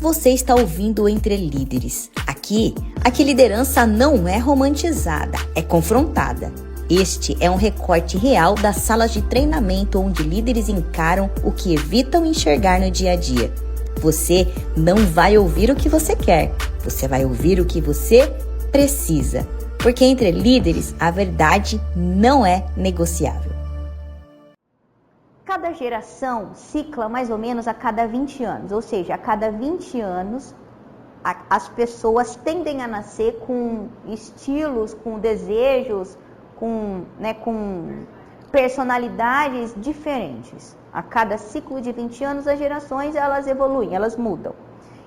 Você está ouvindo o Entre Líderes. Aqui liderança não é romantizada, é confrontada. Este é um recorte real das salas de treinamento onde líderes encaram o que evitam enxergar no dia a dia. Você não vai ouvir o que você quer, você vai ouvir o que você precisa. Porque entre líderes, a verdade não é negociável. Cada geração cicla mais ou menos a cada 20 anos, ou seja, a cada 20 anos as pessoas tendem a nascer com estilos, com desejos, com personalidades diferentes. A cada ciclo de 20 anos as gerações elas evoluem, elas mudam.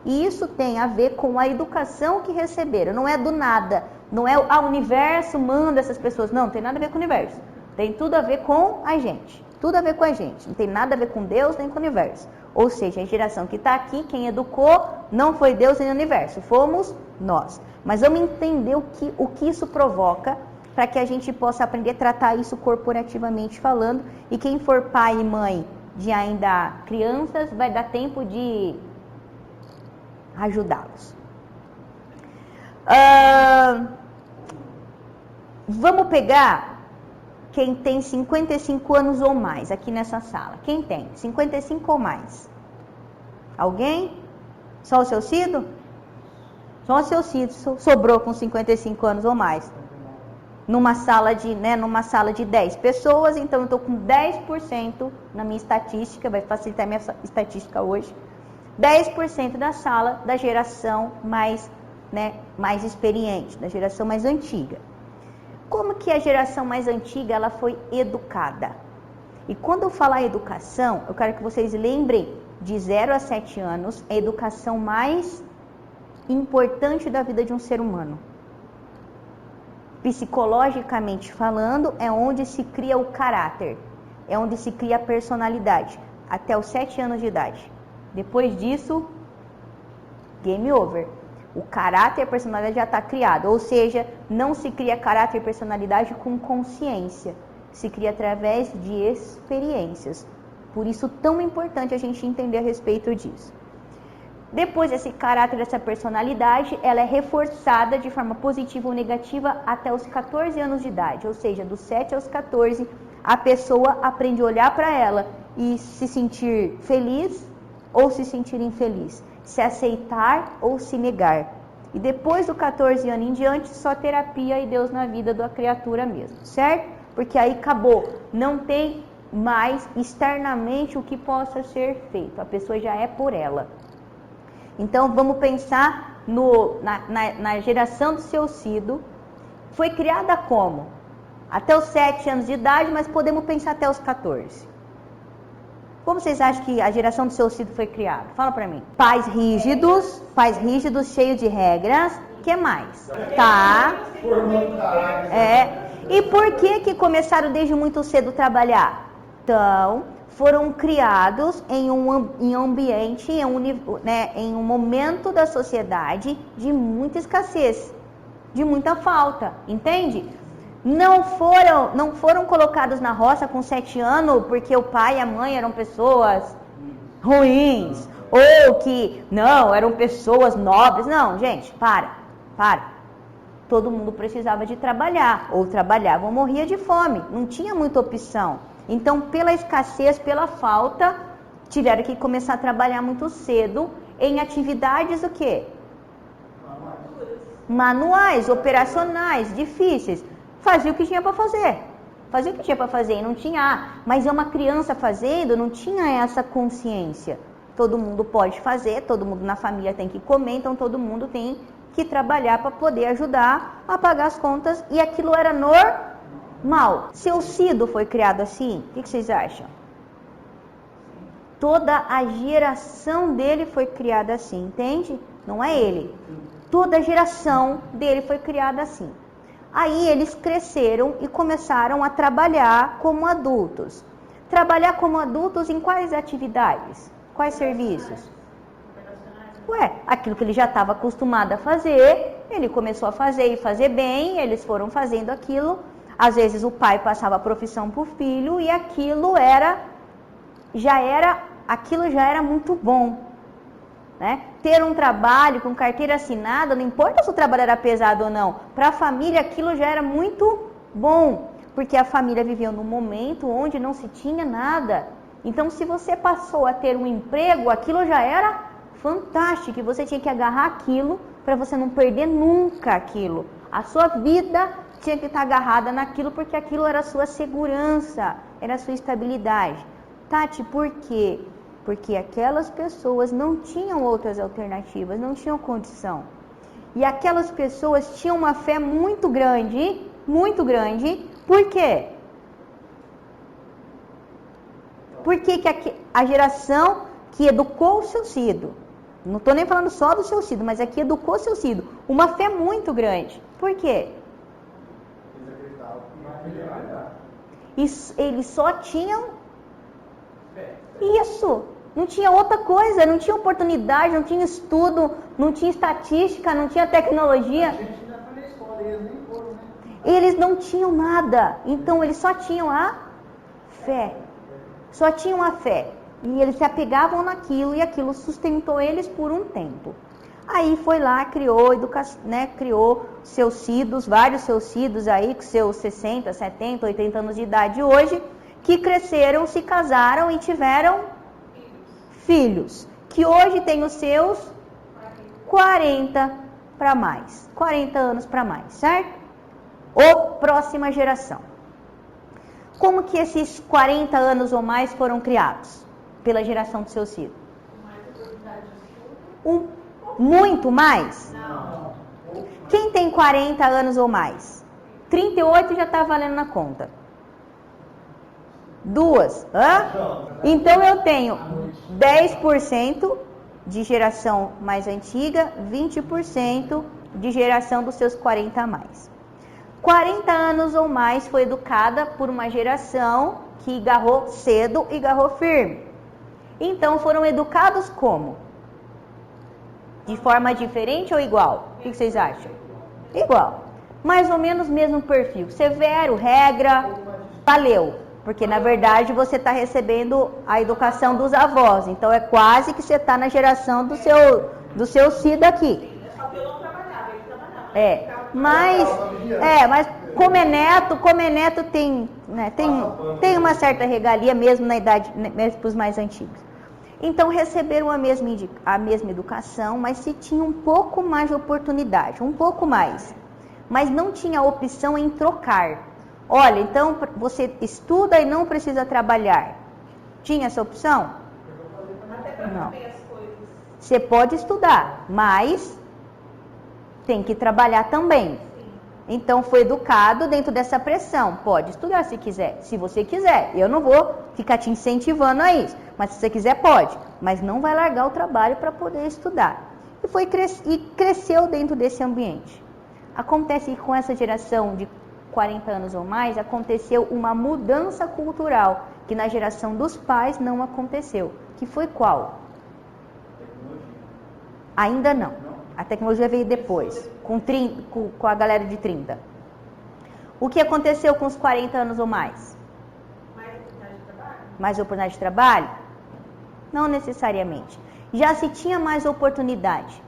E isso tem a ver com a educação que receberam, não é do nada, não é o universo manda essas pessoas, não tem nada a ver com o universo, tem tudo a ver com a gente. Tudo a ver com a gente, não tem nada a ver com Deus nem com o universo. Ou seja, a geração que está aqui, quem educou, não foi Deus nem o universo, fomos nós. Mas vamos entender o que isso provoca, para que a gente possa aprender a tratar isso corporativamente falando. E quem for pai e mãe de ainda crianças, vai dar tempo de ajudá-los. Vamos pegar quem tem 55 anos ou mais aqui nessa sala. Quem tem 55 ou mais? Alguém? Só o seu Cido? Só o seu Cido sobrou com 55 anos ou mais. Numa sala de 10 pessoas, então eu estou com 10% na minha estatística, vai facilitar a minha estatística hoje. 10% da sala da geração mais experiente, da geração mais antiga. Como que a geração mais antiga ela foi educada? E quando eu falar educação, eu quero que vocês lembrem de 0 a 7 anos, é a educação mais importante da vida de um ser humano. Psicologicamente falando, é onde se cria o caráter, é onde se cria a personalidade, até os 7 anos de idade. Depois disso, game over. O caráter e a personalidade já está criado, ou seja, não se cria caráter e personalidade com consciência, se cria através de experiências. Por isso, tão importante a gente entender a respeito disso. Depois desse caráter, dessa personalidade, ela é reforçada de forma positiva ou negativa até os 14 anos de idade, ou seja, dos 7 aos 14, a pessoa aprende a olhar para ela e se sentir feliz ou se sentir infeliz. Se aceitar ou se negar. E depois do 14 anos em diante, só terapia e Deus na vida da criatura mesmo, certo? Porque aí acabou, não tem mais externamente o que possa ser feito, a pessoa já é por ela. Então vamos pensar na geração do seu Cido, foi criada como? Até os 7 anos de idade, mas podemos pensar até os 14. Como vocês acham que a geração do seu Cido foi criada? Fala pra mim. Pais rígidos, cheios de regras. O que mais? Tá. E por que começaram desde muito cedo a trabalhar? Então, foram criados em um ambiente, em um momento da sociedade de muita escassez, de muita falta, entende? Não foram colocados na roça com 7 anos porque o pai e a mãe eram pessoas ruins, ou que não, eram pessoas nobres. Não, gente, para. Todo mundo precisava de trabalhar, ou trabalhava ou morria de fome, não tinha muita opção. Então, pela escassez, pela falta, tiveram que começar a trabalhar muito cedo em atividades o quê? Manuais, operacionais, difíceis. Fazia o que tinha para fazer, e não tinha, mas é uma criança fazendo, não tinha essa consciência. Todo mundo pode fazer, todo mundo na família tem que comer, então todo mundo tem que trabalhar para poder ajudar a pagar as contas, e aquilo era normal. Seu Cido foi criado assim? O que vocês acham? Toda a geração dele foi criada assim, entende? Não é ele. Toda a geração dele foi criada assim. Aí eles cresceram e começaram a trabalhar como adultos. Trabalhar como adultos em quais atividades? Quais serviços? Aquilo que ele já estava acostumado a fazer, ele começou a fazer e fazer bem, eles foram fazendo aquilo. Às vezes o pai passava a profissão para o filho e aquilo já era muito bom. né? Ter um trabalho com carteira assinada, não importa se o trabalho era pesado ou não, para a família aquilo já era muito bom, porque a família viveu num momento onde não se tinha nada. Então, se você passou a ter um emprego, aquilo já era fantástico, e você tinha que agarrar aquilo para você não perder nunca aquilo. A sua vida tinha que estar agarrada naquilo, porque aquilo era a sua segurança, era a sua estabilidade. Tati, por quê? Porque aquelas pessoas não tinham outras alternativas, não tinham condição. E aquelas pessoas tinham uma fé muito grande, por quê? Porque que a geração que educou o seu filho, não estou nem falando só do seu filho, mas aqui educou o seu filho, uma fé muito grande. Por quê? Eles só tinham isso. Não tinha outra coisa, não tinha oportunidade, não tinha estudo, não tinha estatística, não tinha tecnologia. Eles não tinham nada, então eles só tinham a fé. Só tinham a fé. E eles se apegavam naquilo, e aquilo sustentou eles por um tempo. Aí foi lá, criou educação, né? Criou seus filhos, vários seus filhos aí, com seus 60, 70, 80 anos de idade hoje, que cresceram, se casaram e tiveram filhos, que hoje têm os seus 40 para mais, 40 anos para mais, certo? Ou próxima geração. Como que esses 40 anos ou mais foram criados pela geração dos seus filhos? Muito mais? Não. Quem tem 40 anos ou mais? 38 já está valendo na conta. Duas. Hã? Então eu tenho 10% de geração mais antiga, 20% de geração dos seus 40 a mais. 40 anos ou mais foi educada por uma geração que agarrou cedo e agarrou firme. Então foram educados como? De forma diferente ou igual? O que vocês acham? Igual. Mais ou menos mesmo perfil. Severo, regra, valeu. Porque na verdade você está recebendo a educação dos avós. Então é quase que você está na geração do seu Cida aqui. Mas como é neto tem, né, tem uma certa regalia mesmo na idade, mesmo para os mais antigos. Então receberam a mesma educação, mas se tinha um pouco mais de oportunidade, um pouco mais. Mas não tinha opção em trocar. Olha, então você estuda e não precisa trabalhar. Tinha essa opção? Não. Você pode estudar, mas tem que trabalhar também. Então foi educado dentro dessa pressão. Pode estudar se quiser, se você quiser. Eu não vou ficar te incentivando a isso. Mas se você quiser, pode. Mas não vai largar o trabalho para poder estudar. E cresceu dentro desse ambiente. Acontece que com essa geração de 40 anos ou mais, aconteceu uma mudança cultural, que na geração dos pais não aconteceu. Que foi qual? Ainda não. A tecnologia veio depois, com a galera de 30. O que aconteceu com os 40 anos ou mais? Mais oportunidade de trabalho? Mais oportunidade de trabalho? Não necessariamente. Já se tinha mais oportunidade.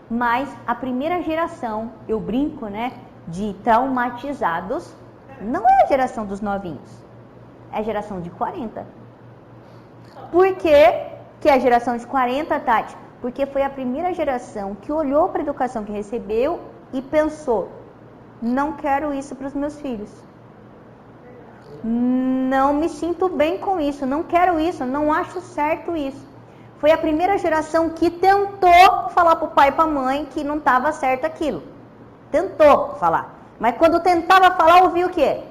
Mas a primeira geração, eu brinco, né, de traumatizados, não é a geração dos novinhos. É a geração de 40. Por que é a geração de 40, Tati? Porque foi a primeira geração que olhou para a educação que recebeu e pensou: não quero isso para os meus filhos. Não me sinto bem com isso, não quero isso, não acho certo isso. Foi a primeira geração que tentou falar para o pai e para a mãe que não estava certo aquilo. Tentou falar. Mas quando tentava falar, ouvia o quê?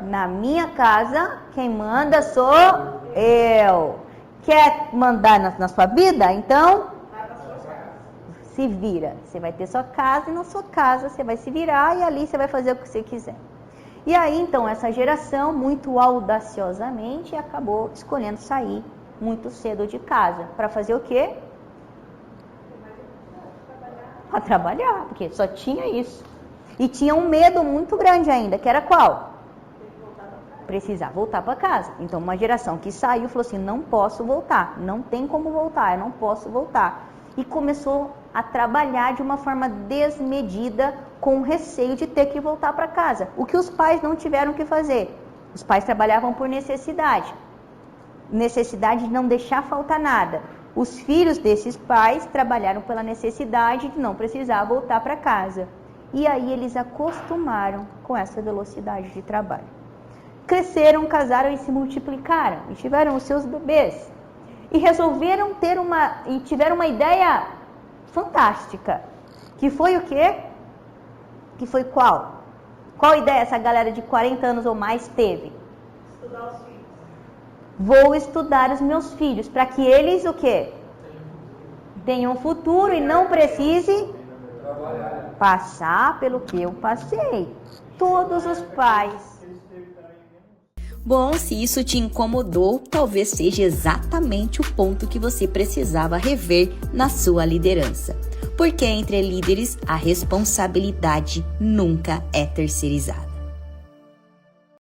Na minha casa, quem manda sou eu. Quer mandar na sua vida? Então, se vira. Você vai ter sua casa e na sua casa você vai se virar e ali você vai fazer o que você quiser. E aí, então, essa geração, muito audaciosamente, acabou escolhendo sair muito cedo de casa. Para fazer o quê? Para trabalhar, porque só tinha isso. E tinha um medo muito grande ainda, que era qual? precisar voltar para casa. Então, uma geração que saiu falou assim, não posso voltar, não tem como voltar, eu não posso voltar. E começou a trabalhar de uma forma desmedida, com receio de ter que voltar para casa. O que os pais não tiveram que fazer. Os pais trabalhavam por necessidade. Necessidade de não deixar faltar nada. Os filhos desses pais trabalharam pela necessidade de não precisar voltar para casa. E aí eles acostumaram com essa velocidade de trabalho. Cresceram, casaram e se multiplicaram. E tiveram os seus bebês. E resolveram tiveram uma ideia fantástica. Que foi o quê? Que foi qual? Qual ideia essa galera de 40 anos ou mais teve? Estudar os filhos. Vou estudar os meus filhos, para que eles o quê? Tenham um futuro e não precise passar pelo que eu passei. Todos os pais. Bom, se isso te incomodou, talvez seja exatamente o ponto que você precisava rever na sua liderança. Porque entre líderes, a responsabilidade nunca é terceirizada.